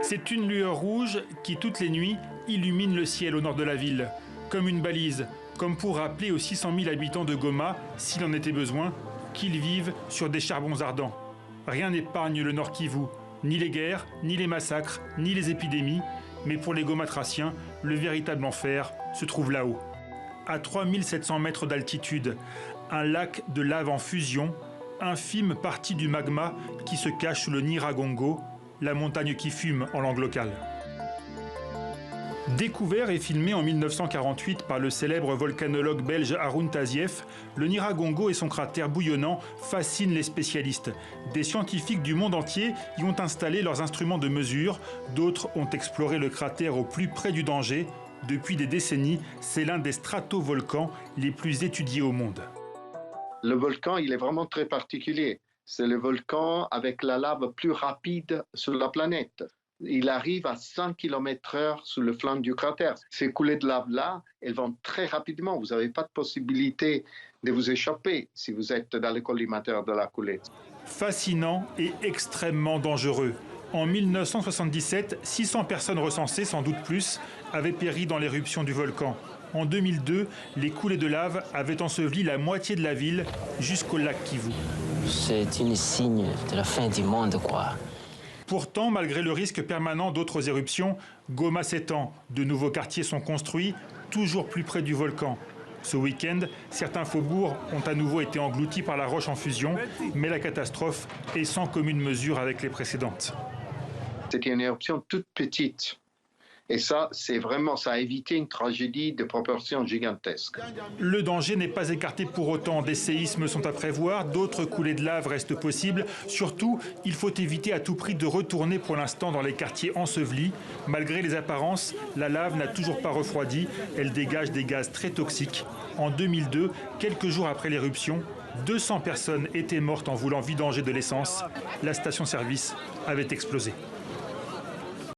C'est une lueur rouge qui, toutes les nuits, illumine le ciel au nord de la ville. Comme une balise, comme pour rappeler aux 600 000 habitants de Goma, s'il en était besoin, qu'ils vivent sur des charbons ardents. Rien n'épargne le Nord Kivu, ni les guerres, ni les massacres, ni les épidémies. Mais pour les Gomatraciens, le véritable enfer se trouve là-haut. À 3700 mètres d'altitude, un lac de lave en fusion, infime partie du magma qui se cache sous le Nyiragongo, la montagne qui fume en langue locale. Découvert et filmé en 1948 par le célèbre volcanologue belge Haroun Tazieff, le Nyiragongo et son cratère bouillonnant fascinent les spécialistes. Des scientifiques du monde entier y ont installé leurs instruments de mesure, d'autres ont exploré le cratère au plus près du danger. Depuis des décennies, c'est l'un des stratovolcans les plus étudiés au monde. Le volcan, il est vraiment très particulier. C'est le volcan avec la lave plus rapide sur la planète. Il arrive à 100 km/h sur le flanc du cratère. Ces coulées de lave-là, elles vont très rapidement. Vous n'avez pas de possibilité de vous échapper si vous êtes dans le collimateur de la coulée. Fascinant et extrêmement dangereux. En 1977, 600 personnes recensées, sans doute plus, avaient péri dans l'éruption du volcan. En 2002, les coulées de lave avaient enseveli la moitié de la ville jusqu'au lac Kivu. C'est un signe de la fin du monde, quoi. Pourtant, malgré le risque permanent d'autres éruptions, Goma s'étend. De nouveaux quartiers sont construits, toujours plus près du volcan. Ce week-end, certains faubourgs ont à nouveau été engloutis par la roche en fusion, mais la catastrophe est sans commune mesure avec les précédentes. C'était une éruption toute petite. Et ça, ça a évité une tragédie de proportions gigantesques. Le danger n'est pas écarté pour autant. Des séismes sont à prévoir, d'autres coulées de lave restent possibles. Surtout, il faut éviter à tout prix de retourner pour l'instant dans les quartiers ensevelis. Malgré les apparences, la lave n'a toujours pas refroidi. Elle dégage des gaz très toxiques. En 2002, quelques jours après l'éruption, 200 personnes étaient mortes en voulant vidanger de l'essence. La station-service avait explosé.